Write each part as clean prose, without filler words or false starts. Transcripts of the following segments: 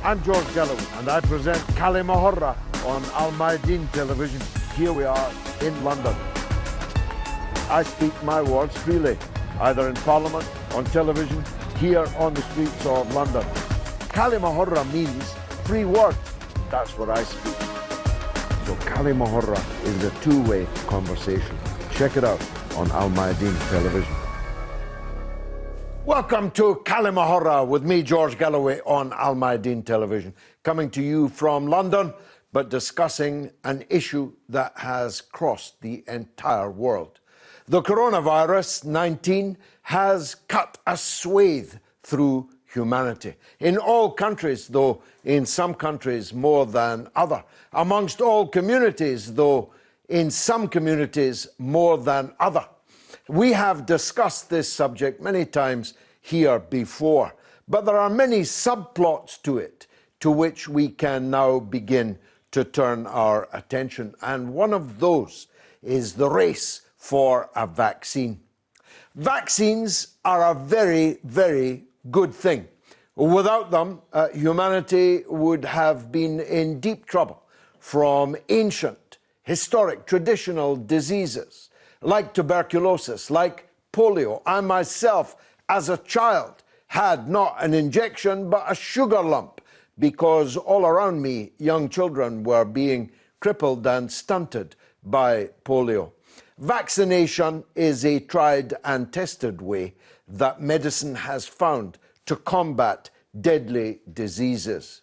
I'm George Galloway, and I present كلمة on Mayadeen television. Here we are in London. I speak my words freely, either in Parliament, on television, here on the streets of London. كلمة means free word. That's what I speak. So كلمة is a two-way conversation. Check it out on Mayadeen television. Welcome to كلمة with me, George Galloway, on Mayadeen television, coming to you from London, but discussing an issue that has crossed the entire world. The coronavirus 19 has cut a swathe through humanity. In all countries, though, in some countries more than other. Amongst all communities, though, in some communities more than other. We have discussed this subject many times here before, but there are many subplots to it to which we can now begin to turn our attention. And one of those is the race for a vaccine. Vaccines are a very, very good thing. Without them, humanity would have been in deep trouble from ancient, historic, traditional diseases like tuberculosis, like polio. I myself, as a child, had not an injection but a sugar lump because all around me young children were being crippled and stunted by polio. Vaccination is a tried and tested way that medicine has found to combat deadly diseases.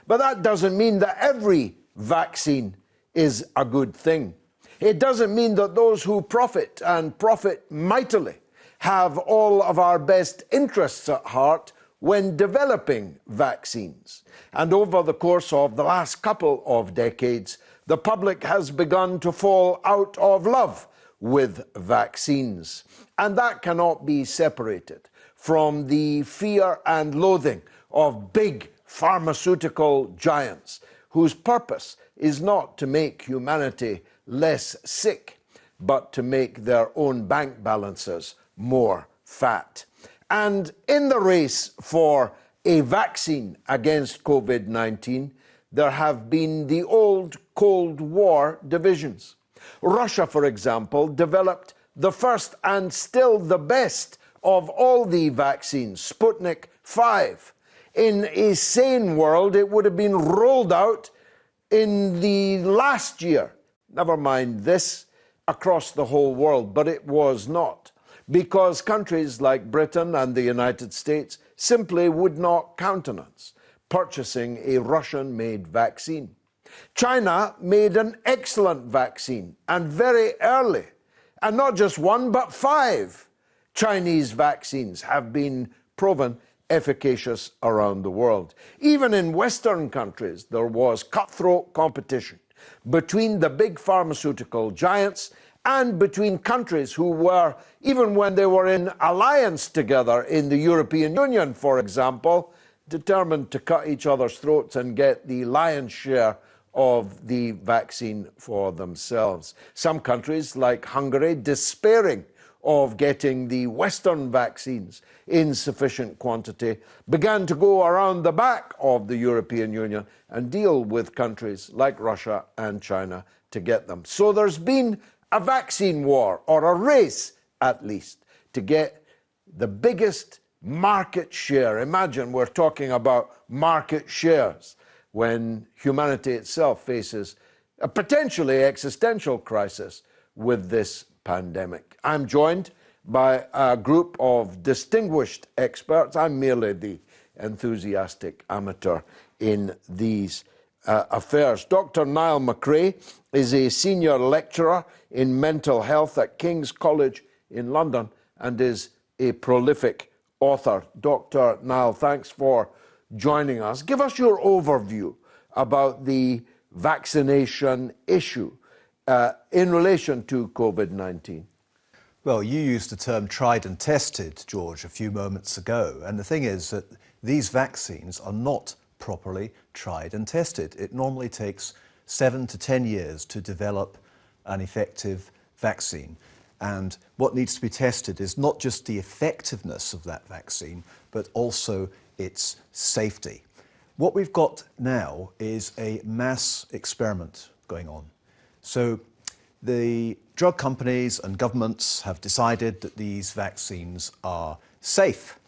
But that doesn't mean that every vaccine is a good thing. It doesn't mean that those who profit and profit mightily have all of our best interests at heart when developing vaccines. And over the course of the last couple of decades, the public has begun to fall out of love with vaccines. And that cannot be separated from the fear and loathing of big pharmaceutical giants whose purpose is not to make humanity less sick, but to make their own bank balances more fat. And in the race for a vaccine against COVID-19, there have been the old Cold War divisions. Russia, for example, developed the first and still the best of all the vaccines, Sputnik 5. In a sane world, it would have been rolled out in the last year. Never mind this, across the whole world, but it was not, because countries like Britain and the United States simply would not countenance purchasing a Russian-made vaccine. China made an excellent vaccine, and very early, and not just one, but 5 Chinese vaccines have been proven efficacious around the world. Even in Western countries, there was cutthroat competition between the big pharmaceutical giants and between countries who were, even when they were in alliance together in the European Union, for example, determined to cut each other's throats and get the lion's share of the vaccine for themselves. Some countries, like Hungary, despairing of getting the Western vaccines in sufficient quantity, began to go around the back of the European Union and deal with countries like Russia and China to get them. So there's been a vaccine war, or a race at least, to get the biggest market share. Imagine we're talking about market shares when humanity itself faces a potentially existential crisis with this pandemic. I'm joined by a group of distinguished experts. I'm merely the enthusiastic amateur in these affairs. Dr. Niall McRae is a senior lecturer in mental health at King's College in London and is a prolific author. Dr. Niall, thanks for joining us. Give us your overview about the vaccination issue in relation to COVID-19. Well, you used the term tried and tested, George, a few moments ago. And the thing is that these vaccines are not properly tried and tested. It normally takes 7 to 10 years to develop an effective vaccine. And what needs to be tested is not just the effectiveness of that vaccine, but also its safety. What we've got now is a mass experiment going on. So the drug companies and governments have decided that these vaccines are safe.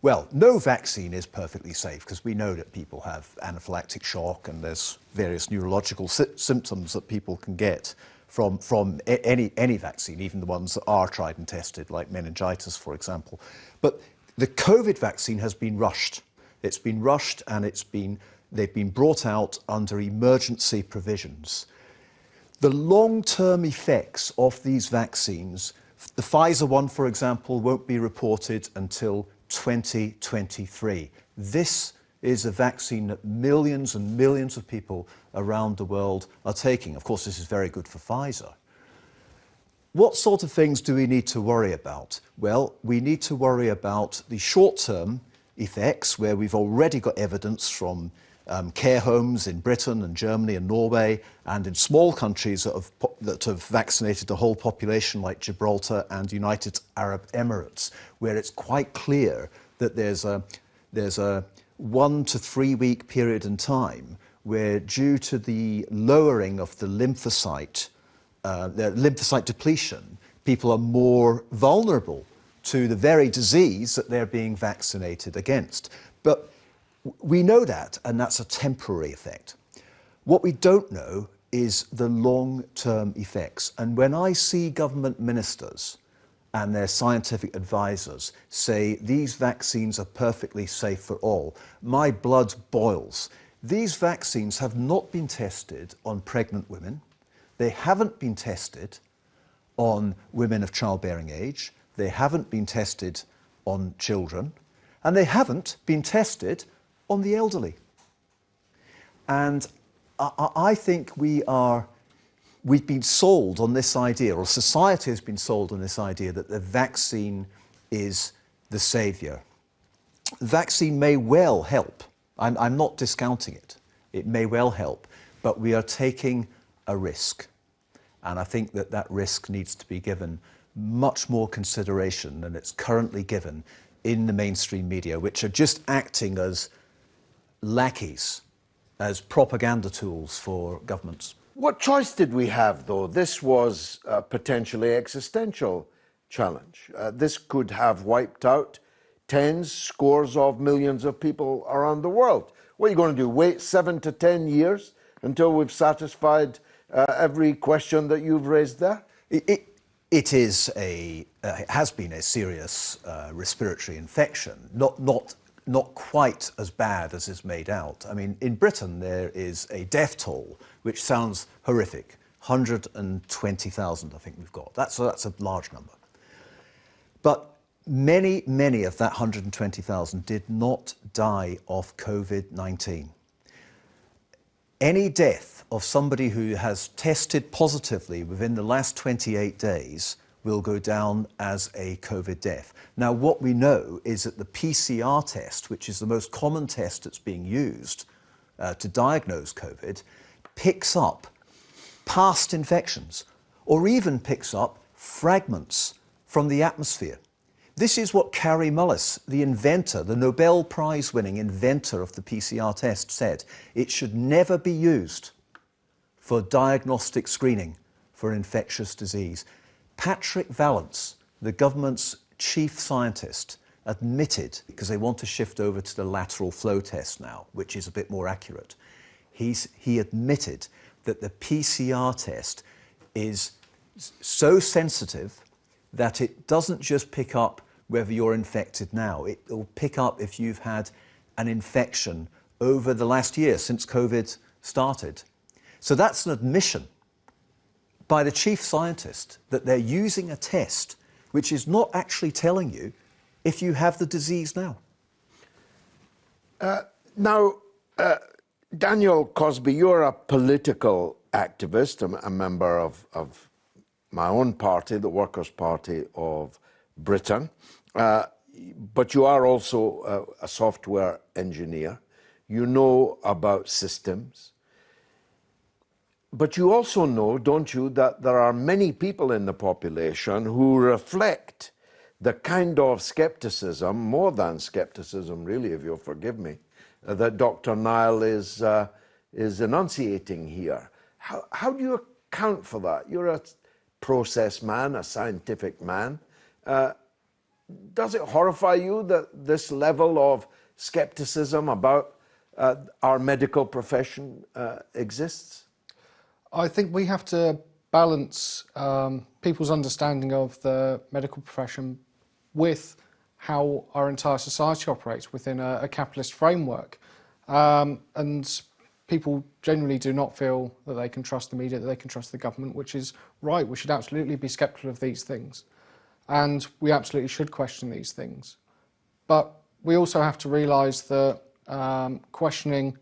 Well, no vaccine is perfectly safe because we know that people have anaphylactic shock and there's various neurological symptoms that people can get from any vaccine, even the ones that are tried and tested, like meningitis, for example. But the COVID vaccine has been rushed. It's been rushed and they've been brought out under emergency provisions. The long-term effects of these vaccines, the Pfizer one, for example, won't be reported until 2023. This is a vaccine that millions and millions of people around the world are taking. Of course, this is very good for Pfizer. What sort of things do we need to worry about? Well, we need to worry about the short-term effects, where we've already got evidence from care homes in Britain and Germany and Norway, and in small countries that have vaccinated the whole population, like Gibraltar and United Arab Emirates, where it's quite clear that there's a 1 to 3 week period in time where, due to the lowering of the lymphocyte depletion, people are more vulnerable to the very disease that they're being vaccinated against. But we know that, and that's a temporary effect. What we don't know is the long-term effects. And when I see government ministers and their scientific advisors say these vaccines are perfectly safe for all, my blood boils. These vaccines have not been tested on pregnant women. They haven't been tested on women of childbearing age. They haven't been tested on children. And they haven't been tested on the elderly. And I think we've been sold on this idea, or society has been sold on this idea, that the vaccine is the saviour. The vaccine may well help. I'm not discounting it. It may well help, but we are taking a risk. And I think that that risk needs to be given much more consideration than it's currently given in the mainstream media, which are just acting as lackeys, as propaganda tools for governments. What choice did we have, though? This was a potentially existential challenge. This could have wiped out tens, scores of millions of people around the world. What are you going to do? Wait 7 to 10 years until we've satisfied every question that you've raised there? It has been a serious respiratory infection, not quite as bad as is made out. I mean, in Britain there is a death toll, which sounds horrific. 120,000, I think we've got. That's a large number. But many of that 120,000 did not die of COVID-19. Any death of somebody who has tested positively within the last 28 days will go down as a COVID death. Now, what we know is that the PCR test, which is the most common test that's being used to diagnose COVID, picks up past infections, or even picks up fragments from the atmosphere. This is what Kary Mullis, the inventor, the Nobel Prize-winning inventor of the PCR test, said. It should never be used for diagnostic screening for infectious disease. Patrick Vallance, the government's chief scientist, admitted, because they want to shift over to the lateral flow test now, which is a bit more accurate, he admitted that the PCR test is so sensitive that it doesn't just pick up whether you're infected now. It will pick up if you've had an infection over the last year since COVID started. So that's an admission by the chief scientist that they're using a test which is not actually telling you if you have the disease now. Daniel Cosby, you're a political activist, a member of my own party, the Workers' Party of Britain, but you are also a software engineer. You know about systems. But you also know, don't you, that there are many people in the population who reflect the kind of skepticism, more than skepticism really, if you'll forgive me, that Dr. Nile is enunciating here. How do you account for that? You're a process man, a scientific man. Does it horrify you that this level of skepticism about our medical profession exists? I think we have to balance people's understanding of the medical profession with how our entire society operates within a capitalist framework. And people generally do not feel that they can trust the media, that they can trust the government, which is right. We should absolutely be sceptical of these things. And we absolutely should question these things. But we also have to realise that questioning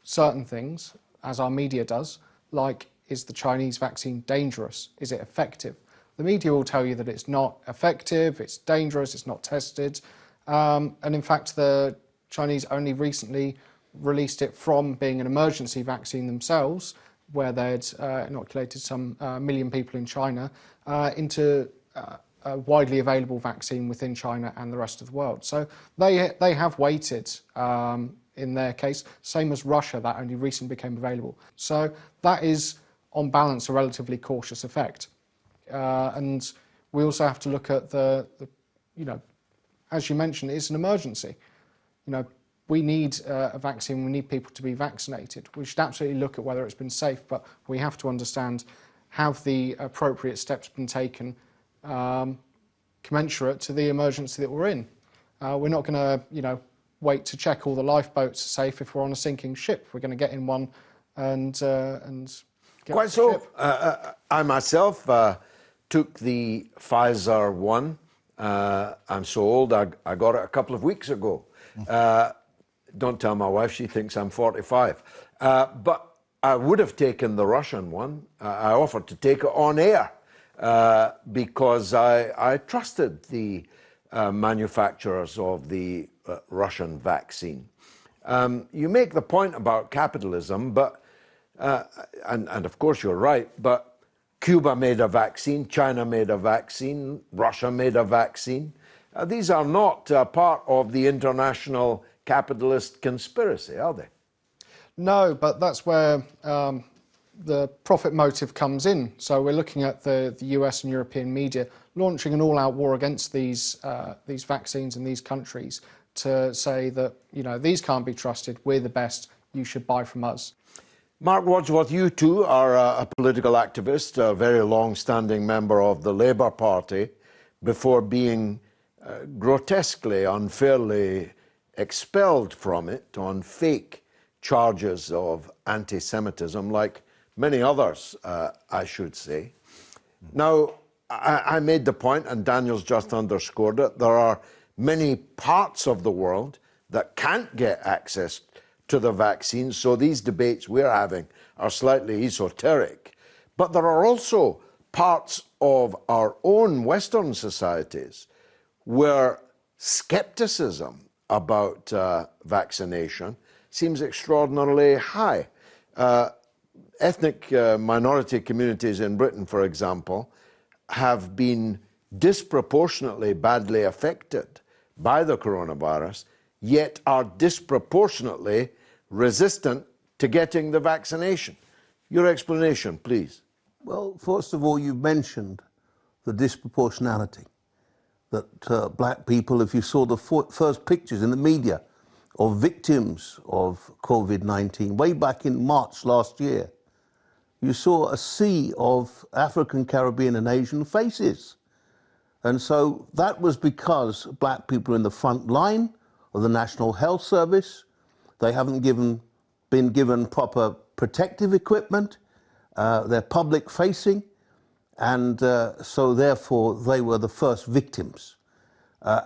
certain things, as our media does, like, is the Chinese vaccine dangerous? Is it effective? The media will tell you that it's not effective, it's dangerous, it's not tested. And in fact, the Chinese only recently released it from being an emergency vaccine themselves, where they'd inoculated some million people in China, into a widely available vaccine within China and the rest of the world. So they have waited in their case, same as Russia, that only recently became available. So that is, on balance, a relatively cautious effect. And we also have to look at the as you mentioned, it's an emergency. We need a vaccine, we need people to be vaccinated. We should absolutely look at whether it's been safe, but we have to understand, have the appropriate steps been taken commensurate to the emergency that we're in. We're not going to, wait to check all the lifeboats are safe if we're on a sinking ship. We're going to get in one and get Quite off the so. ship. I myself took the Pfizer one. I'm so old, I got it a couple of weeks ago. Don't tell my wife, she thinks I'm 45. But I would have taken the Russian one. I offered to take it on air because I trusted the manufacturers of the Russian vaccine. You make the point about capitalism, but and of course you're right, but Cuba made a vaccine, China made a vaccine, Russia made a vaccine. These are not part of the international capitalist conspiracy, are they? No, but that's where the profit motive comes in. So we're looking at the US and European media launching an all-out war against these vaccines in these countries to say that, these can't be trusted, we're the best, you should buy from us. Mark Wadsworth, you too are a political activist, a very long-standing member of the Labour Party, before being grotesquely, unfairly expelled from it on fake charges of anti-Semitism, like many others, I should say. Now, I made the point, and Daniel's just underscored it, there are many parts of the world that can't get access to the vaccines, so these debates we're having are slightly esoteric. But there are also parts of our own Western societies where skepticism about vaccination seems extraordinarily high. Ethnic minority communities in Britain, for example, have been disproportionately badly affected by the coronavirus, yet are disproportionately resistant to getting the vaccination. Your explanation, please. Well, first of all, you mentioned the disproportionality. That black people, if you saw the first pictures in the media of victims of COVID-19 way back in March last year, you saw a sea of African, Caribbean and Asian faces. And so that was because black people are in the front line of the National Health Service. They haven't been given proper protective equipment. They're public facing. And so therefore they were the first victims.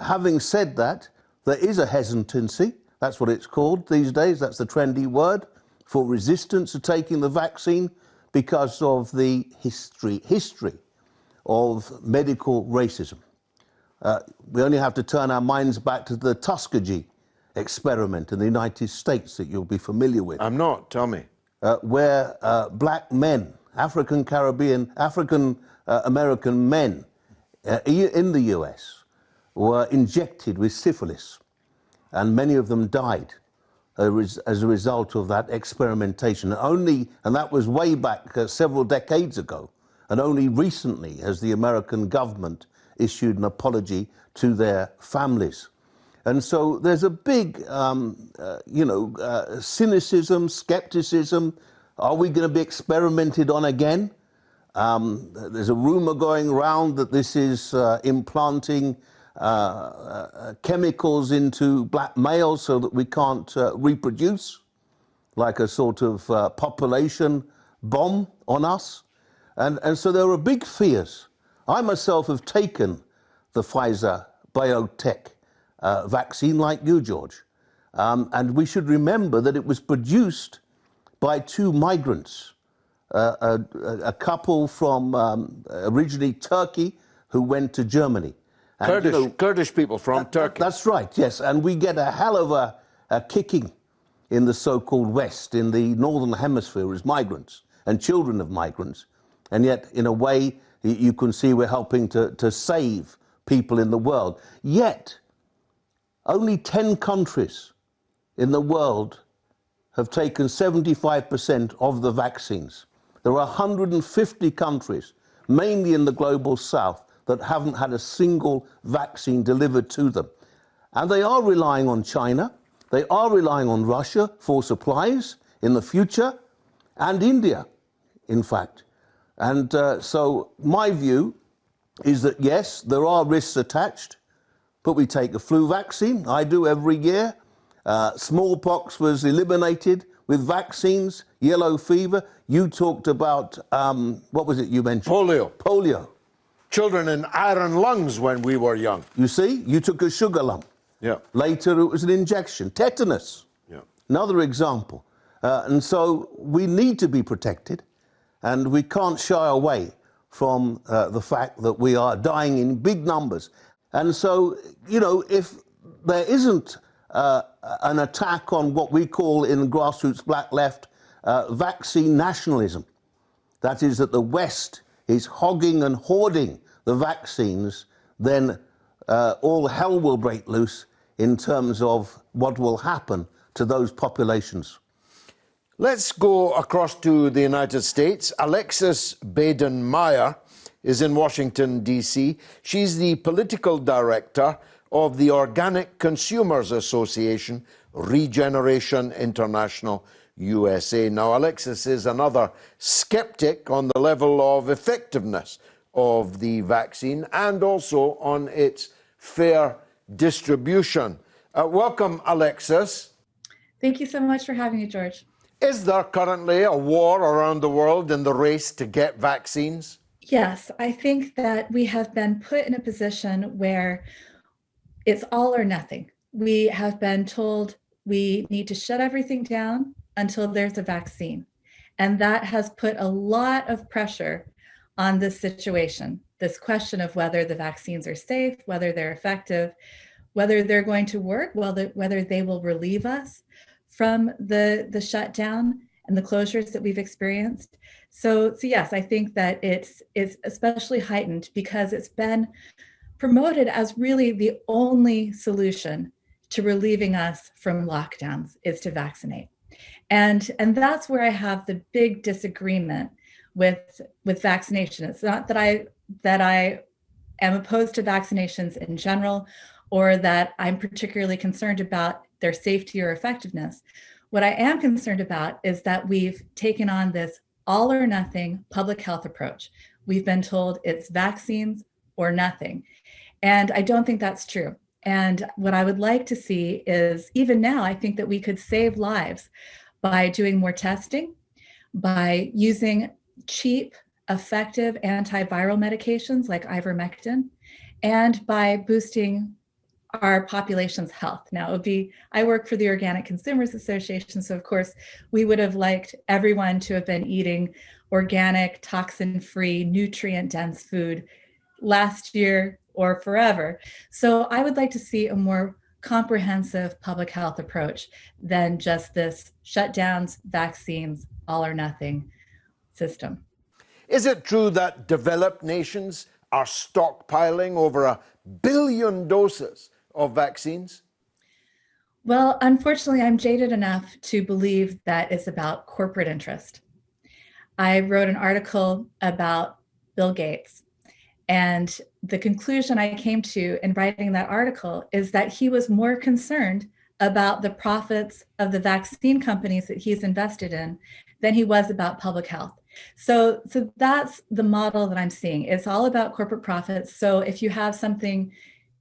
Having said that, there is a hesitancy, that's what it's called these days, that's the trendy word, for resistance to taking the vaccine because of the history of medical racism. We only have to turn our minds back to the Tuskegee Experiment in the United States that you'll be familiar with. I'm not, tell me. Where black men, African American men in the US were injected with syphilis, and many of them died as a result of that experimentation. And that was way back several decades ago. And only recently has the American government issued an apology to their families. And so there's a big, cynicism, skepticism. Are we going to be experimented on again? There's a rumor going around that this is implanting chemicals into black males so that we can't reproduce, like a sort of population bomb on us. And so there are big fears. I myself have taken the Pfizer BioNTech vaccine like you, George. And we should remember that it was produced by two migrants, a couple from originally Turkey who went to Germany. And, Kurdish people from Turkey. That's right, yes. And we get a hell of a kicking in the so-called West, in the Northern Hemisphere, as migrants and children of migrants. And yet, in a way, you can see we're helping to save people in the world. Yet, only 10 countries in the world have taken 75% of the vaccines. There are 150 countries, mainly in the global south, that haven't had a single vaccine delivered to them. And they are relying on China, they are relying on Russia for supplies in the future, and India, in fact. And so my view is that, yes, there are risks attached, but we take a flu vaccine. I do every year. Smallpox was eliminated with vaccines, yellow fever. You talked about, what was it you mentioned? Polio. Polio. Children in iron lungs when we were young. You see, you took a sugar lump. Yeah. Later it was an injection. Tetanus. Yeah. Another example. And so we need to be protected, and we can't shy away from the fact that we are dying in big numbers. And so, if there isn't an attack on what we call in the grassroots black left vaccine nationalism, that is that the West is hogging and hoarding the vaccines, then all hell will break loose in terms of what will happen to those populations. Let's go across to the United States. Alexis Baden-Meyer is in Washington, D.C. She's the political director of the Organic Consumers Association, Regeneration International USA. Now, Alexis is another skeptic on the level of effectiveness of the vaccine and also on its fair distribution. Welcome, Alexis. Thank you so much for having me, George. Is there currently a war around the world in the race to get vaccines? Yes, I think that we have been put in a position where it's all or nothing. We have been told we need to shut everything down until there's a vaccine. And that has put a lot of pressure on this situation, this question of whether the vaccines are safe, whether they're effective, whether they're going to work, whether they will relieve us from the shutdown and the closures that we've experienced. So yes, I think that it's especially heightened because it's been promoted as really the only solution to relieving us from lockdowns is to vaccinate. And that's where I have the big disagreement with vaccination. It's not that I am opposed to vaccinations in general, or that I'm particularly concerned about their safety or effectiveness. What I am concerned about is that we've taken on this all or nothing public health approach. We've been told it's vaccines or nothing. And I don't think that's true. And what I would like to see is, even now, I think that we could save lives by doing more testing, by using cheap, effective antiviral medications like ivermectin, and by boosting our population's health. Now, I work for the Organic Consumers Association, so of course, we would have liked everyone to have been eating organic, toxin-free, nutrient-dense food last year or forever. So I would like to see a more comprehensive public health approach than just this shutdowns, vaccines, all or nothing system. Is it true that developed nations are stockpiling over 1 billion doses of vaccines? Well, unfortunately, I'm jaded enough to believe that it's about corporate interest. I wrote an article about Bill Gates, and the conclusion I came to in writing that article is that he was more concerned about the profits of the vaccine companies that he's invested in than he was about public health. So that's the model that I'm seeing. It's all about corporate profits. So if you have something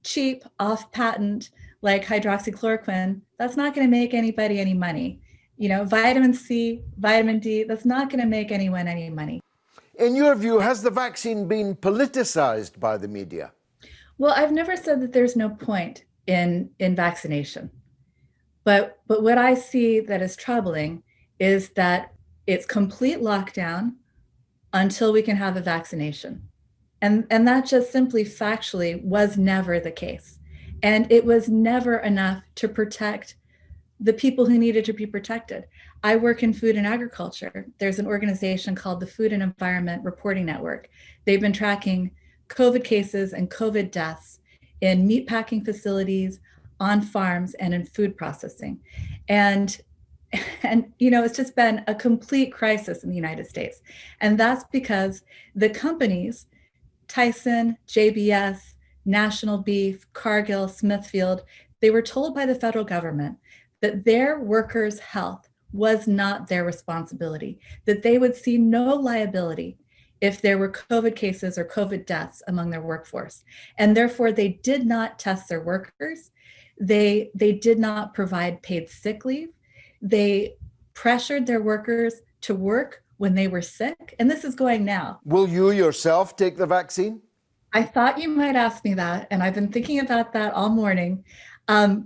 cheap, off patent, like hydroxychloroquine, that's not going to make anybody any money. Vitamin C, vitamin D, that's not going to make anyone any money. In your view, has the vaccine been politicized by the media? Well, I've never said that there's no point in vaccination. But what I see that is troubling is that it's complete lockdown until we can have a vaccination. And that just simply factually was never the case. And it was never enough to protect the people who needed to be protected. I work in food and agriculture. There's an organization called the Food and Environment Reporting Network. They've been tracking COVID cases and COVID deaths in meatpacking facilities, on farms, and in food processing. And it's just been a complete crisis in the United States. And that's because the companies, Tyson, JBS, National Beef, Cargill, Smithfield, they were told by the federal government that their workers' health was not their responsibility, that they would see no liability if there were COVID cases or COVID deaths among their workforce. And therefore, they did not test their workers. They did not provide paid sick leave. They pressured their workers to work when they were sick. And this is going now. Will you yourself take the vaccine? I thought you might ask me that, and I've been thinking about that all morning. I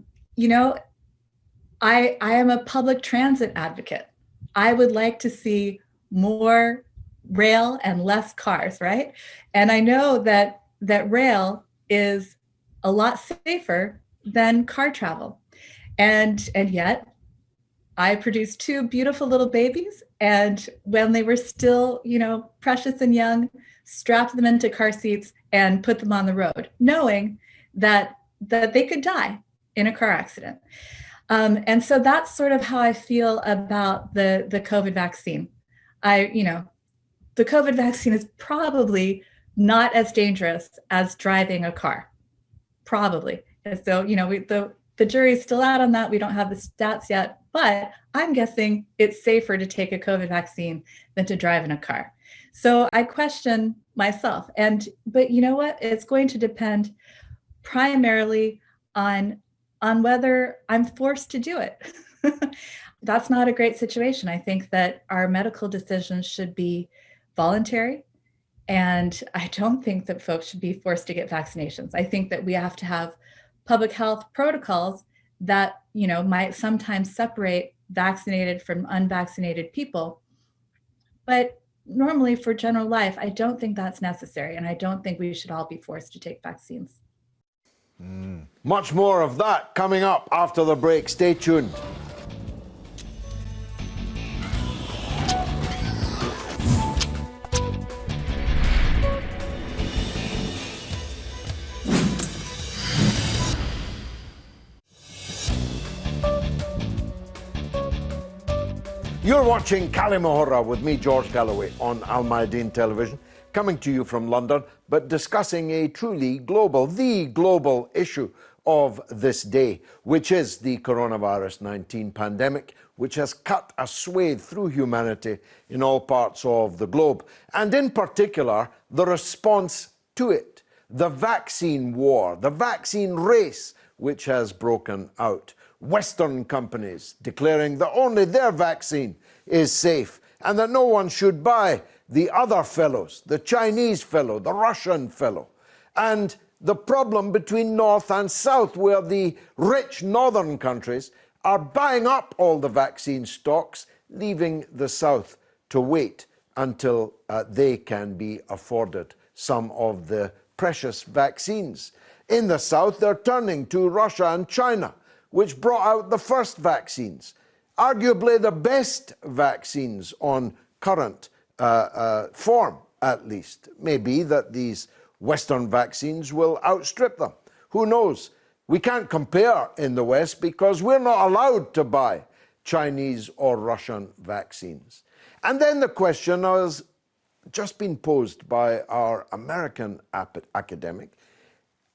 am a public transit advocate. I would like to see more rail and less cars, right? And I know that rail is a lot safer than car travel. And yet I produced two beautiful little babies, and when they were still, precious and young, strapped them into car seats and put them on the road, knowing that they could die in a car accident. And so that's sort of how I feel about the COVID vaccine. The COVID vaccine is probably not as dangerous as driving a car, probably. And so, the jury's still out on that. We don't have the stats yet, but I'm guessing it's safer to take a COVID vaccine than to drive in a car. So I question myself. But you know what? It's going to depend primarily on whether I'm forced to do it. That's not a great situation. I think that our medical decisions should be voluntary. And I don't think that folks should be forced to get vaccinations. I think that we have to have public health protocols that, might sometimes separate vaccinated from unvaccinated people. But normally for general life, I don't think that's necessary. And I don't think we should all be forced to take vaccines. Much more of that coming up after the break. Stay tuned. You're watching كلمة with me, George Galloway, on Mayadeen television, coming to you from London, but discussing a truly the global issue of this day, which is the coronavirus 19 pandemic, which has cut a swathe through humanity in all parts of the globe, and in particular, the response to it, the vaccine war, the vaccine race, which has broken out. Western companies declaring that only their vaccine is safe and that no one should buy the other fellows, the Chinese fellow, the Russian fellow. And the problem between North and South, where the rich northern countries are buying up all the vaccine stocks, leaving the South to wait until they can be afforded some of the precious vaccines. In the South, they're turning to Russia and China, which brought out the first vaccines, arguably the best vaccines on current form, at least. Maybe that these Western vaccines will outstrip them. Who knows? We can't compare in the West because we're not allowed to buy Chinese or Russian vaccines. And then the question has just been posed by our American academic: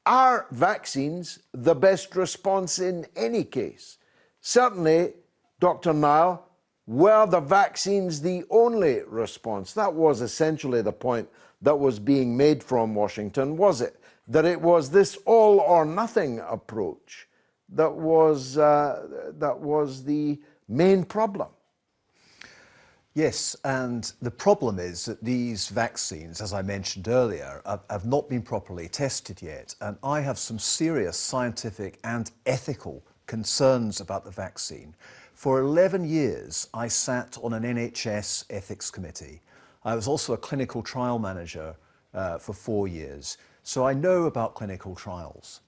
are vaccines the best response in any case? Certainly, Dr. Nile, were the vaccines the only response? That was essentially the point that was being made from Washington, was it? That it was this all or nothing approach that was the main problem. Yes, and the problem is that these vaccines, as I mentioned earlier, have not been properly tested yet. And I have some serious scientific and ethical concerns about the vaccine. For 11 years, I sat on an NHS ethics committee. I was also a clinical trial manager for 4 years. So I know about clinical trials,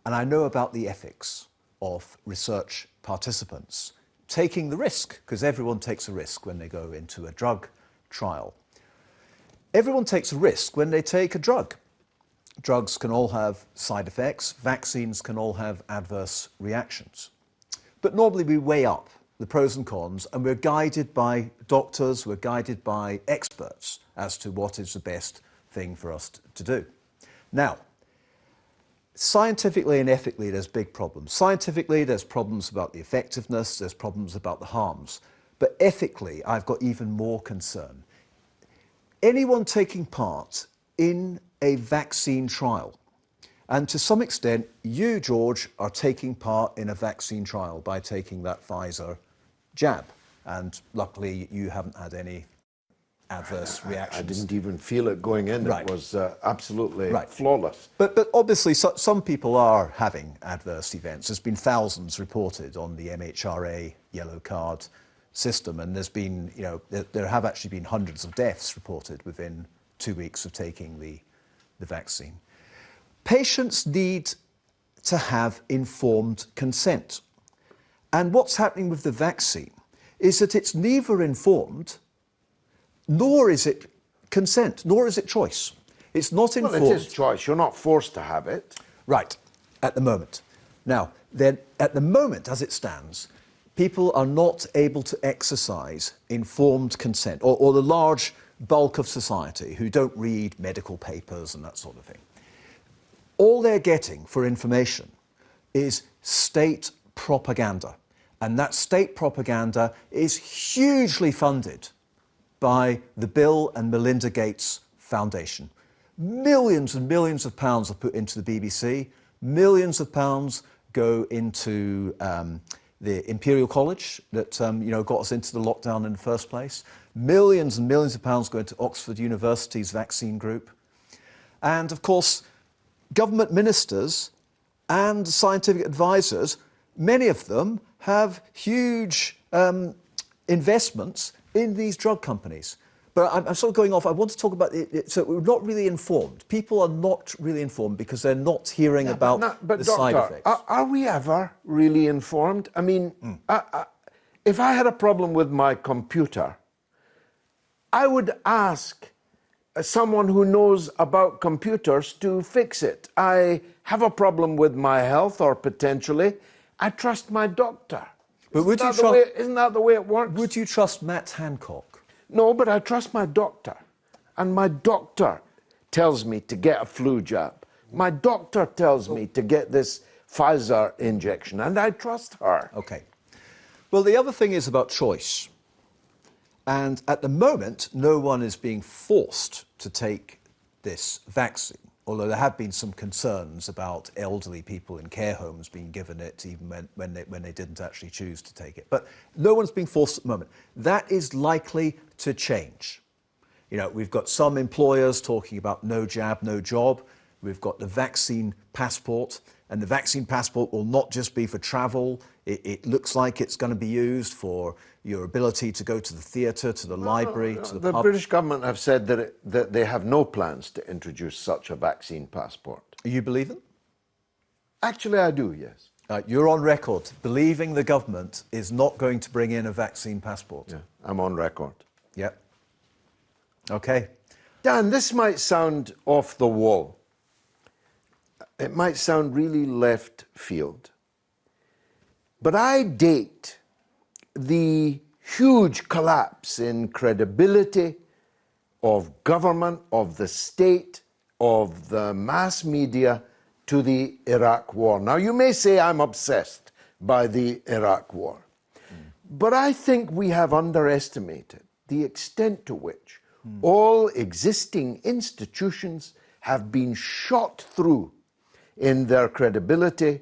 and I know about the ethics of research participants taking the risk, because everyone takes a risk when they go into a drug trial. Everyone takes a risk when they take a drug. Drugs can all have side effects. Vaccines can all have adverse reactions. But normally we weigh up the pros and cons, and we're guided by doctors, we're guided by experts as to what is the best thing for us to do. Now, scientifically and ethically, there's big problems. Scientifically, there's problems about the effectiveness, there's problems about the harms. But ethically, I've got even more concern. Anyone taking part in a vaccine trial, and to some extent, you, George, are taking part in a vaccine trial by taking that Pfizer jab. And luckily, you haven't had any adverse reactions. I didn't even feel it going in. Right. It was absolutely flawless. But obviously, some people are having adverse events. There's been thousands reported on the MHRA yellow card system, and there's been, there have actually been hundreds of deaths reported within 2 weeks of taking the vaccine. Patients need to have informed consent. And what's happening with the vaccine is that it's neither informed, nor is it consent, nor is it choice. It's not informed. Well, it is choice. You're not forced to have it. Right, at the moment. Now, then, at the moment, as it stands, people are not able to exercise informed consent, or the large bulk of society who don't read medical papers and that sort of thing. All they're getting for information is state propaganda. And that state propaganda is hugely funded by the Bill and Melinda Gates Foundation. Millions and millions of pounds are put into the BBC. Millions of pounds go into the Imperial College that got us into the lockdown in the first place. Millions and millions of pounds go into Oxford University's vaccine group. And of course, government ministers and scientific advisors, many of them have huge investments in these drug companies. But I'm sort of going off. I want to talk about it. So we're not really informed. People are not really informed because they're not hearing about the side effects. Are we ever really informed? I mean, if I had a problem with my computer, I would ask someone who knows about computers to fix it. I have a problem with my health, or potentially, I trust my doctor. But Isn't that the way it works? Would you trust Matt Hancock? No, but I trust my doctor. And my doctor tells me to get a flu jab. My doctor tells me to get this Pfizer injection, and I trust her. Okay. Well, the other thing is about choice. And at the moment, no one is being forced to take this vaccine, although there have been some concerns about elderly people in care homes being given it even when they didn't actually choose to take it. But no one's being forced at the moment. That is likely to change. We've got some employers talking about no jab, no job. We've got the vaccine passport, and the vaccine passport will not just be for travel. It looks like it's going to be used for your ability to go to the theatre, to the library, to the pub. The British government have said that they have no plans to introduce such a vaccine passport. You believe them? Actually, I do, yes. You're on record believing the government is not going to bring in a vaccine passport. Yeah, I'm on record. Yep. Okay. Dan, this might sound off the wall, it might sound really left field, but I date the huge collapse in credibility of government, of the state, of the mass media to the Iraq war. Now, you may say I'm obsessed by the Iraq war, but I think we have underestimated the extent to which all existing institutions have been shot through in their credibility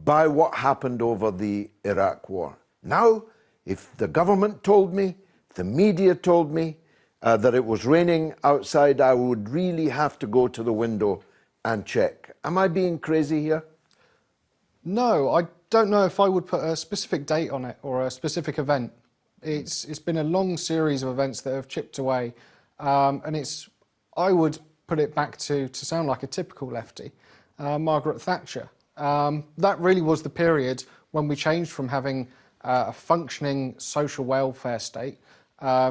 by what happened over the Iraq war. Now, if the government told me, if the media told me that it was raining outside, I would really have to go to the window and check. Am I being crazy here? No, I don't know if I would put a specific date on it or a specific event. It's been a long series of events that have chipped away, and I would put it back to sound like a typical lefty, Margaret Thatcher. That really was the period when we changed from having a functioning social welfare state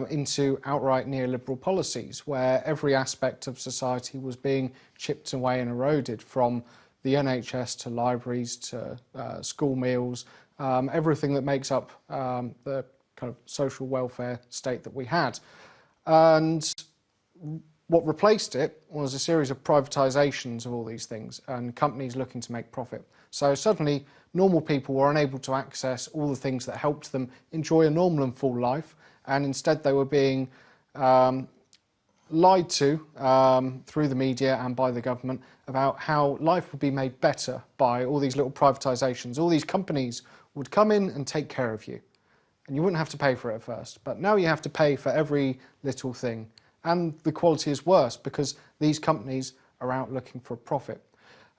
into outright neoliberal policies, where every aspect of society was being chipped away and eroded, from the NHS to libraries to school meals, everything that makes up the kind of social welfare state that we had. And what replaced it was a series of privatisations of all these things and companies looking to make profit. So suddenly, normal people were unable to access all the things that helped them enjoy a normal and full life, and instead they were being lied to through the media and by the government about how life would be made better by all these little privatisations. All these companies would come in and take care of you, and you wouldn't have to pay for it at first. But now you have to pay for every little thing, and the quality is worse because these companies are out looking for a profit.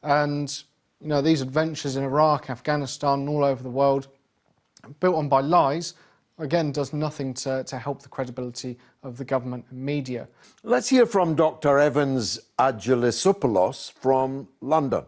And you know, these adventures in Iraq, Afghanistan, and all over the world, built on by lies, again, does nothing to help the credibility of the government and media. Let's hear from Dr. Evans Agilisopoulos from London.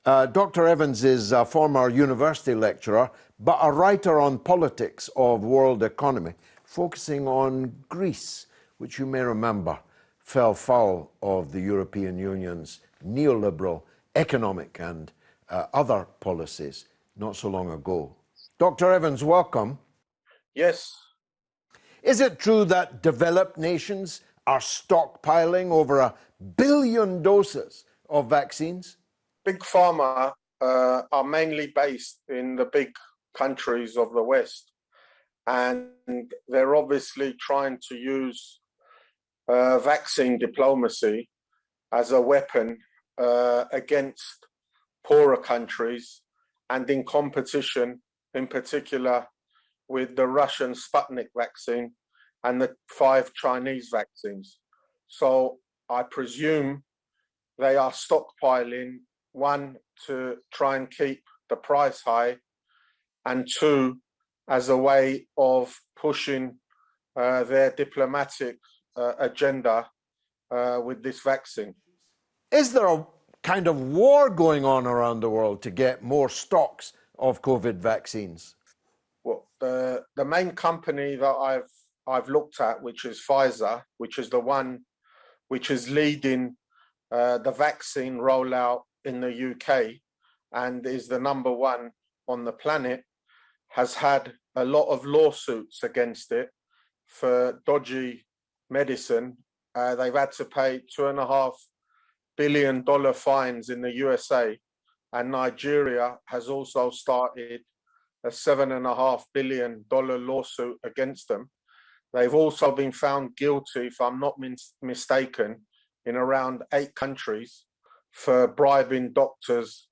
Dr. Evans is a former university lecturer, but a writer on politics of world economy, focusing on Greece, which you may remember fell foul of the European Union's neoliberal economic and other policies not so long ago. Dr. Evans, welcome. Yes. Is it true that developed nations are stockpiling over 1 billion doses of vaccines? Big Pharma are mainly based in the big countries of the West, and they're obviously trying to use vaccine diplomacy as a weapon against poorer countries and in competition, in particular, with the Russian Sputnik vaccine and the 5 Chinese vaccines. So I presume they are stockpiling, 1, to try and keep the price high, and 2, as a way of pushing their diplomatic agenda with this vaccine. Is there a kind of war going on around the world to get more stocks of COVID vaccines? Well, the main company that I've looked at, which is Pfizer, which is the one which is leading the vaccine rollout in the UK and is the number 1 on the planet, has had a lot of lawsuits against it for dodgy medicine. They've had to pay $2.5 billion fines in the USA, and Nigeria has also started a $7.5 billion lawsuit against them. They've also been found guilty, if I'm not mistaken, in around 8 countries for bribing doctors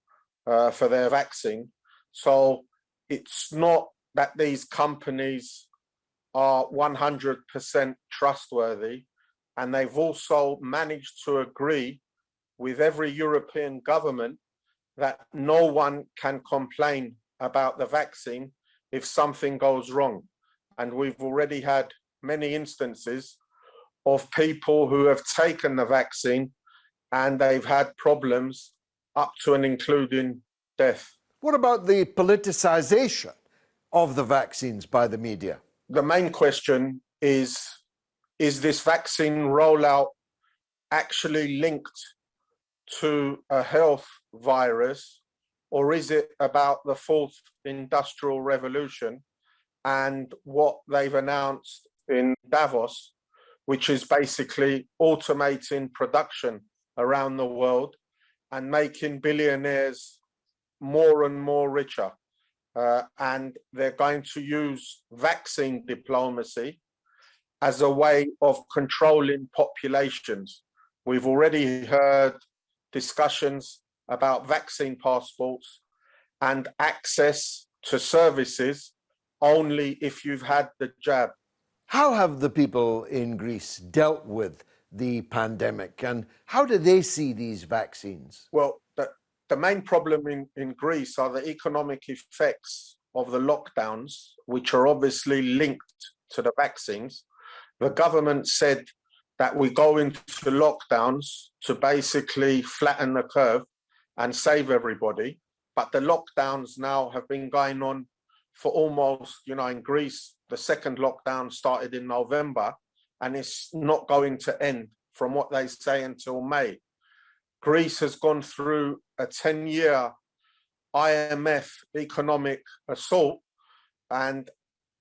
for their vaccine. So it's not that these companies are 100% trustworthy, and they've also managed to agree with every European government that no one can complain about the vaccine if something goes wrong. And we've already had many instances of people who have taken the vaccine and they've had problems up to and including death. What about the politicization of the vaccines by the media? The main question is this vaccine rollout actually linked to a health virus, or is it about the fourth industrial revolution and what they've announced in Davos, which is basically automating production around the world and making billionaires more and more richer? And they're going to use vaccine diplomacy as a way of controlling populations. We've already heard discussions about vaccine passports and access to services only if you've had the jab. How have the people in Greece dealt with the pandemic, and how do they see these vaccines? Well, the main problem in Greece are the economic effects of the lockdowns, which are obviously linked to the vaccines. The government said that we go into lockdowns to basically flatten the curve and save everybody. But the lockdowns now have been going on for almost, in Greece, the second lockdown started in November, and it's not going to end, from what they say, until May. Greece has gone through a 10-year IMF economic assault, and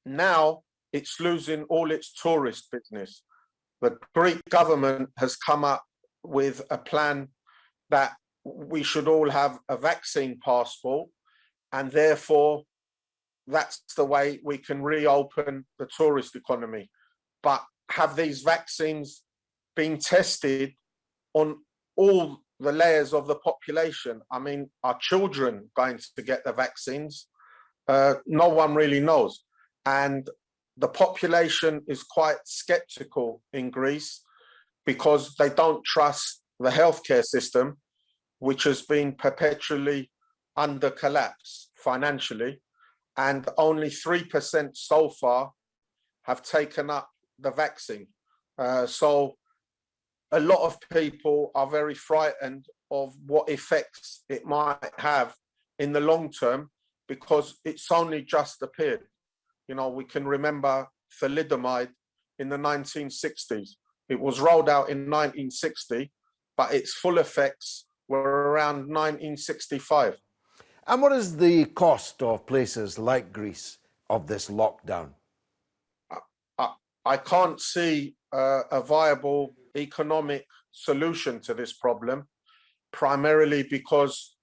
now it's losing all its tourist business. The Greek government has come up with a plan that we should all have a vaccine passport, and therefore that's the way we can reopen the tourist economy. But have these vaccines been tested on all the layers of the population? I mean, are children going to get the vaccines? No one really knows. And the population is quite skeptical in Greece because they don't trust the healthcare system, which has been perpetually under collapse financially. And only 3% so far have taken up the vaccine. So a lot of people are very frightened of what effects it might have in the long term, because it's only just appeared. We can remember thalidomide in the 1960s. It was rolled out in 1960, but its full effects were around 1965. And what is the cost of places like Greece of this lockdown? I can't see a viable economic solution to this problem, primarily because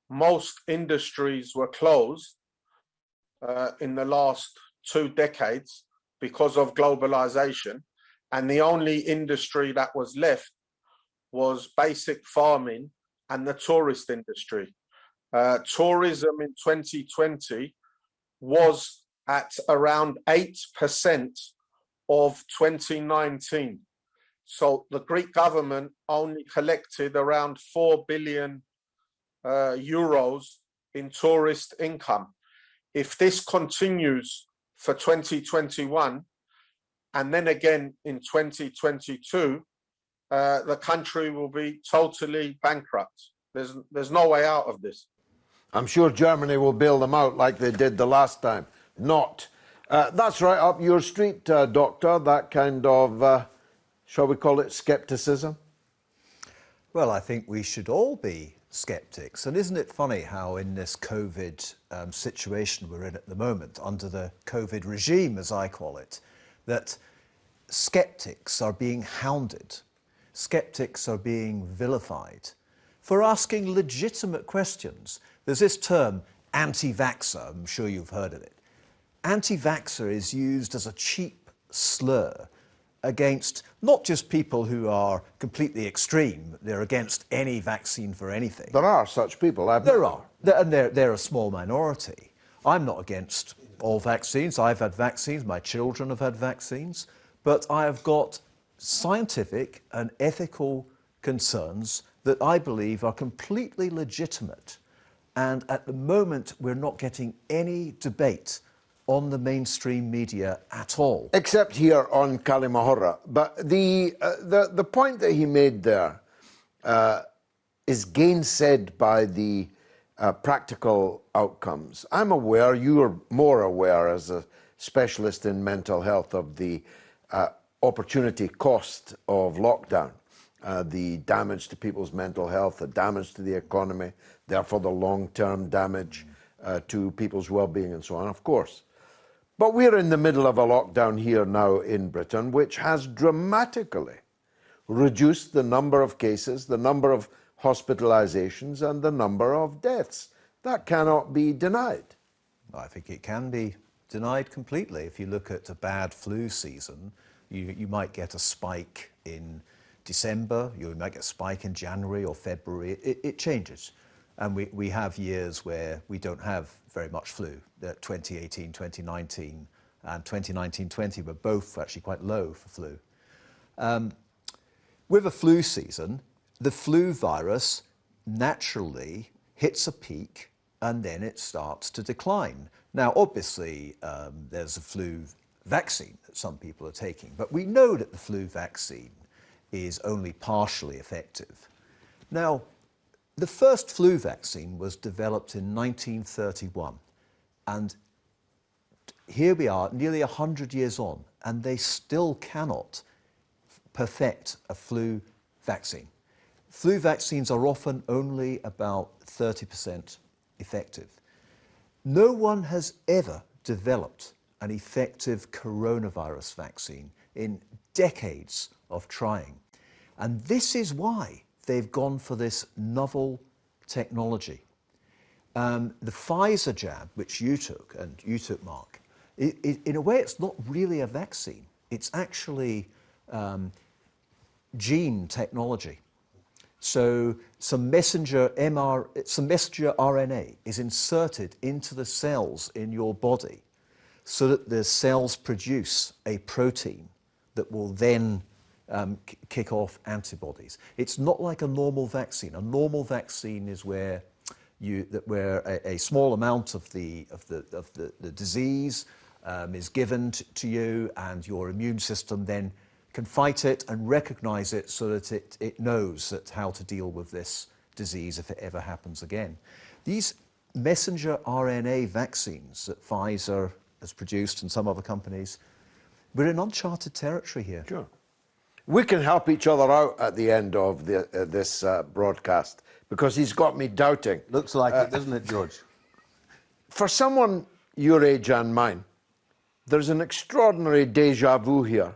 most industries were closed in the last 2 decades because of globalization. And the only industry that was left was basic farming and the tourist industry. Tourism in 2020 was at around 8% of 2019. So the Greek government only collected around 4 billion euros in tourist income. If this continues for 2021, and then again in 2022, the country will be totally bankrupt. There's no way out of this. I'm sure Germany will bail them out like they did the last time. Not. That's right up your street, Doctor, that kind of, shall we call it, skepticism? Well, I think we should all be skeptics. And isn't it funny how in this COVID situation we're in at the moment, under the COVID regime, as I call it, that skeptics are being hounded, skeptics are being vilified for asking legitimate questions. There's this term, anti-vaxxer, I'm sure you've heard of it. Anti-vaxxer is used as a cheap slur against not just people who are completely extreme, they're against any vaccine for anything. There are such people. There are, and they're a small minority. I'm not against all vaccines. I've had vaccines, my children have had vaccines, but I have got scientific and ethical concerns that I believe are completely legitimate. And at the moment, we're not getting any debate on the mainstream media at all. Except here on Kalimahora. But the point that he made there is gainsaid by the practical outcomes. I'm aware, you're more aware as a specialist in mental health, of the opportunity cost of lockdown. the damage to people's mental health, the damage to the economy, therefore the long-term damage to people's well-being and so on, of course. But we're in the middle of a lockdown here now in Britain, which has dramatically reduced the number of cases, the number of hospitalizations, and the number of deaths. That cannot be denied. I think it can be denied completely. If you look at a bad flu season, you might get a spike in December, you might get a spike in January or February. It changes. And we have years where we don't have very much flu. 2018, 2019, and 2019-20 were both actually quite low for flu. With a flu season, the flu virus naturally hits a peak and then it starts to decline. Now, obviously, there's a flu vaccine that some people are taking, but we know that the flu vaccine is only partially effective. Now, the first flu vaccine was developed in 1931, and here we are, nearly 100 years on, and they still cannot perfect a flu vaccine. Flu vaccines are often only about 30% effective. No one has ever developed an effective coronavirus vaccine in decades of trying. And this is why they've gone for this novel technology. The Pfizer jab, which you took, and you took, Mark, in a way it's not really a vaccine. It's actually gene technology. So some messenger RNA is inserted into the cells in your body so that the cells produce a protein that will then kick off antibodies. It's not like a normal vaccine. A normal vaccine is where a small amount of the disease is given to you, and your immune system then can fight it and recognize it so that it knows how to deal with this disease if it ever happens again. These messenger RNA vaccines that Pfizer has produced and some other companies, we're in uncharted territory here. Sure. We can help each other out at the end of this broadcast, because he's got me doubting. Looks like it, doesn't it, George? For someone your age and mine, there's an extraordinary déjà vu here.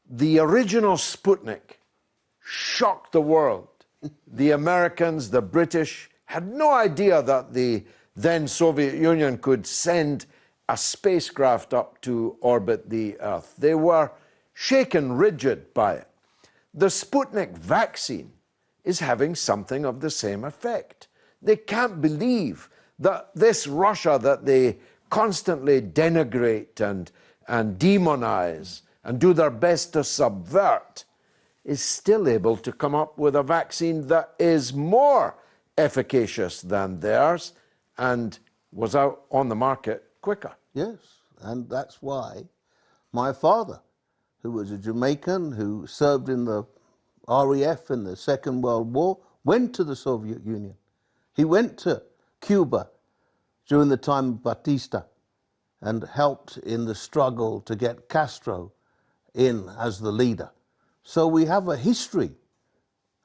The original Sputnik shocked the world. The Americans, the British, had no idea that the then Soviet Union could send a spacecraft up to orbit the Earth. They were shaken rigid by it. The Sputnik vaccine is having something of the same effect. They can't believe that this Russia that they constantly denigrate and demonize and do their best to subvert is still able to come up with a vaccine that is more efficacious than theirs and was out on the market quicker. Yes, and that's why my father, who was a Jamaican who served in the RAF in the Second World War, went to the Soviet Union. He went to Cuba during the time of Batista and helped in the struggle to get Castro in as the leader. So we have a history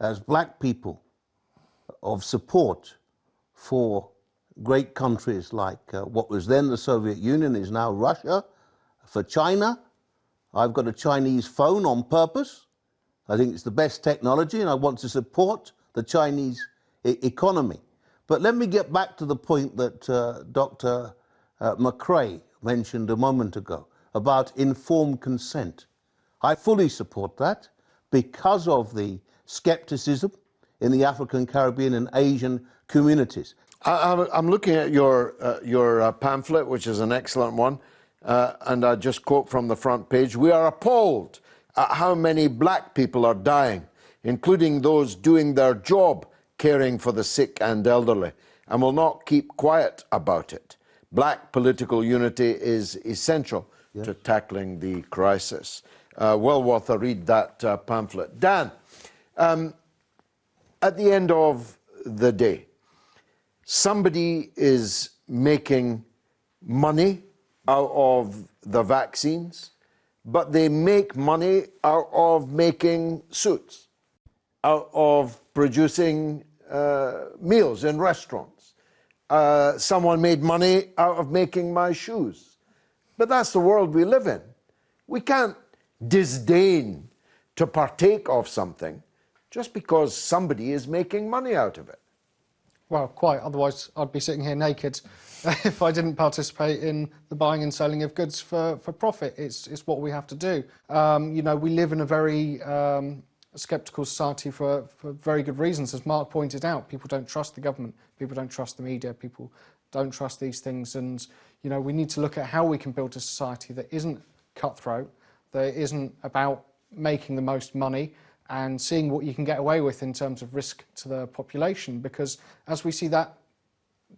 as black people of support for great countries like what was then the Soviet Union is now Russia. For China, I've got a Chinese phone on purpose. I think it's the best technology and I want to support the Chinese economy. But let me get back to the point that Dr. McRae mentioned a moment ago about informed consent. I fully support that because of the skepticism in the African, Caribbean and Asian communities. I'm looking at your pamphlet, which is an excellent one, and I just quote from the front page. We are appalled at how many black people are dying, including those doing their job caring for the sick and elderly, and will not keep quiet about it. Black political unity is essential to tackling the crisis. Well worth a read, that pamphlet. Dan, at the end of the day, somebody is making money out of the vaccines. but they make money out of making suits, out of producing meals in restaurants. Someone made money out of making my shoes. But that's the world we live in. We can't disdain to partake of something just because somebody is making money out of it. Well, quite. Otherwise, I'd be sitting here naked if I didn't participate in the buying and selling of goods for profit. It's what we have to do. You know, we live in a very sceptical society for very good reasons. As Mark pointed out, people don't trust the government, people don't trust the media, people don't trust these things. And, you know, we need to look at how we can build a society that isn't cutthroat, that isn't about making the most money, and seeing what you can get away with in terms of risk to the population, because as we see, that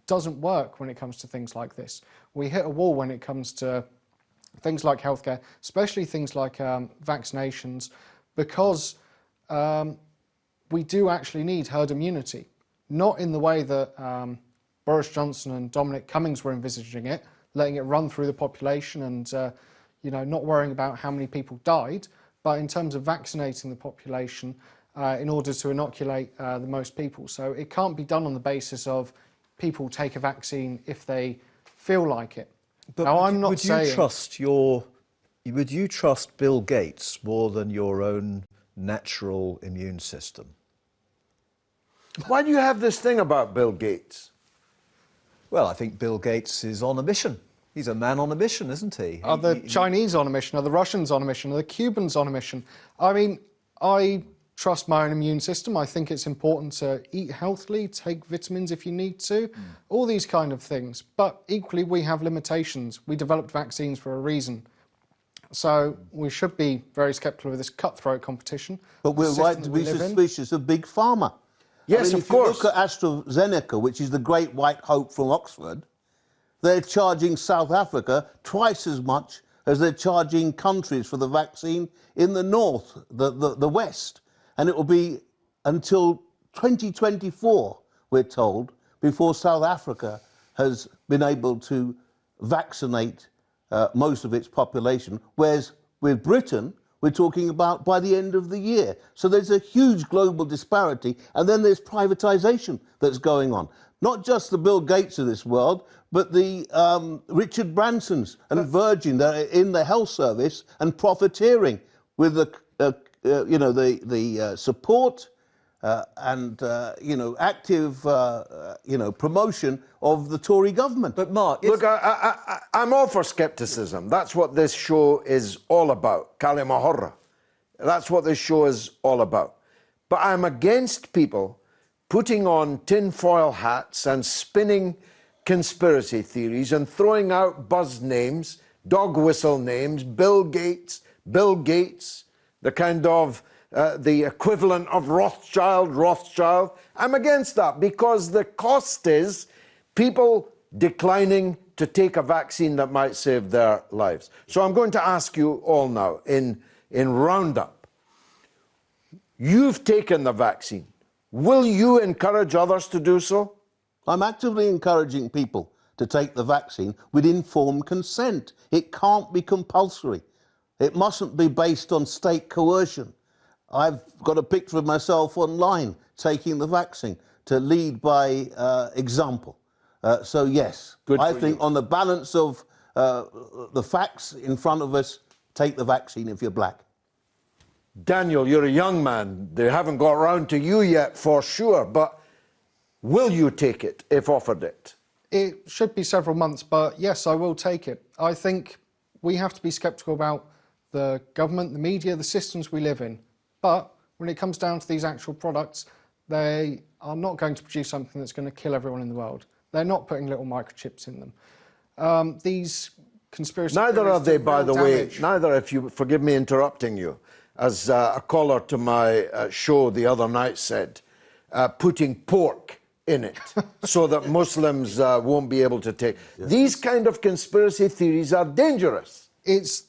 doesn't work when it comes to things like this. We hit a wall when it comes to things like healthcare, especially things like vaccinations, because we do actually need herd immunity, not in the way that Boris Johnson and Dominic Cummings were envisaging it, letting it run through the population and you know, not worrying about how many people died, but in terms of vaccinating the population in order to inoculate the most people. So it can't be done on the basis of people take a vaccine if they feel like it. But now, I'm not would saying... Would you trust Bill Gates more than your own natural immune system? Why do you have this thing about Bill Gates? Well, I think Bill Gates is on a mission. He's a man on a mission, isn't he? Are the Chinese on a mission? Are the Russians on a mission? Are the Cubans on a mission? I mean, I trust my own immune system. I think it's important to eat healthily, take vitamins if you need to, all these kind of things. But equally, we have limitations. We developed vaccines for a reason. So we should be very sceptical of this cutthroat competition. But we're right to be suspicious of Big Pharma. Yes, I mean, of course. If you look at AstraZeneca, which is the great white hope from Oxford, they're charging South Africa twice as much as they're charging countries for the vaccine in the north, the west. And it will be until 2024, we're told, before South Africa has been able to vaccinate most of its population, whereas with Britain, we're talking about by the end of the year. So there's a huge global disparity, and then there's privatization that's going on. Not just the Bill Gates of this world, but the Richard Bransons and Virgin that are in the health service and profiteering with the support and active promotion of the Tory government. But Mark, look, I'm all for scepticism. That's what this show is all about. كلمة. That's what this show is all about. But I'm against people putting on tinfoil hats and spinning conspiracy theories and throwing out buzz names, dog whistle names, Bill Gates, the kind of the equivalent of Rothschild. I'm against that because the cost is people declining to take a vaccine that might save their lives. So I'm going to ask you all now in roundup. You've taken the vaccine. Will you encourage others to do so? I'm actively encouraging people to take the vaccine with informed consent. It can't be compulsory. It mustn't be based on state coercion. I've got a picture of myself online taking the vaccine to lead by example. So yes, I think on the balance of the facts in front of us, take the vaccine if you're black. Daniel, you're a young man. They haven't got around to you yet for sure, but will you take it if offered it? It should be several months, but yes, I will take it. I think we have to be sceptical about the government, the media, the systems we live in. But when it comes down to these actual products, they are not going to produce something that's going to kill everyone in the world. They're not putting little microchips in them. These conspiracy theories... Neither are they, by the way. Damage. Neither, if you forgive me interrupting you, as a caller to my show the other night said, putting pork in it so that Muslims won't be able to take. Yes. These kind of conspiracy theories are dangerous.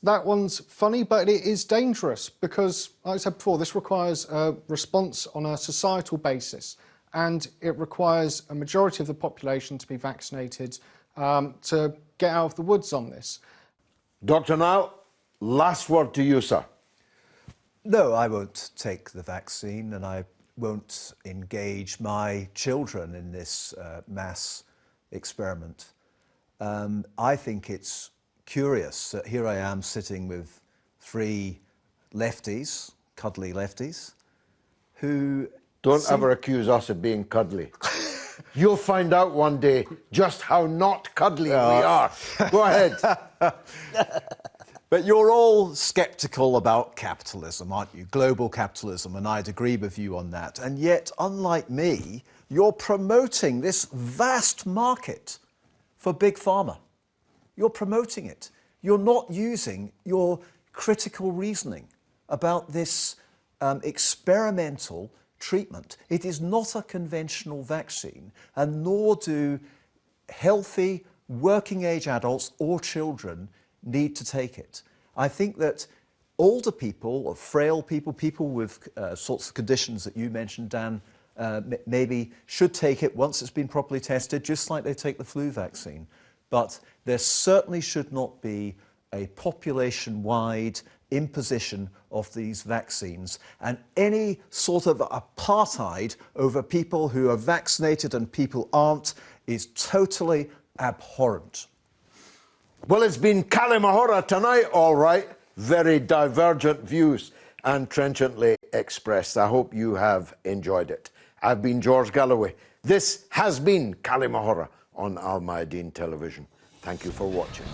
That one's funny, but it is dangerous because, like I said before, this requires a response on a societal basis, and it requires a majority of the population to be vaccinated to get out of the woods on this. Dr. Nile, Last word to you, sir. No, I won't take the vaccine, and I won't engage my children in this mass experiment. I think it's curious that here I am sitting with three lefties, cuddly lefties, who... Don't ever accuse us of being cuddly. You'll find out one day just how not cuddly we are. Go ahead. But you're all sceptical about capitalism, aren't you? Global capitalism, and I'd agree with you on that. And yet, unlike me, you're promoting this vast market for Big Pharma. You're promoting it. You're not using your critical reasoning about this experimental treatment. It is not a conventional vaccine, and nor do healthy working-age adults or children need to take it. I think that older people, or frail people, people with sorts of conditions that you mentioned, Dan, maybe should take it once it's been properly tested, just like they take the flu vaccine. But there certainly should not be a population-wide imposition of these vaccines, and any sort of apartheid over people who are vaccinated and people aren't is totally abhorrent. Well, it's been Kalimahora tonight, all right. Very divergent views and trenchantly expressed. I hope you have enjoyed it. I've been George Galloway. This has been Kalimahora on Al Mayadeen Television. Thank you for watching.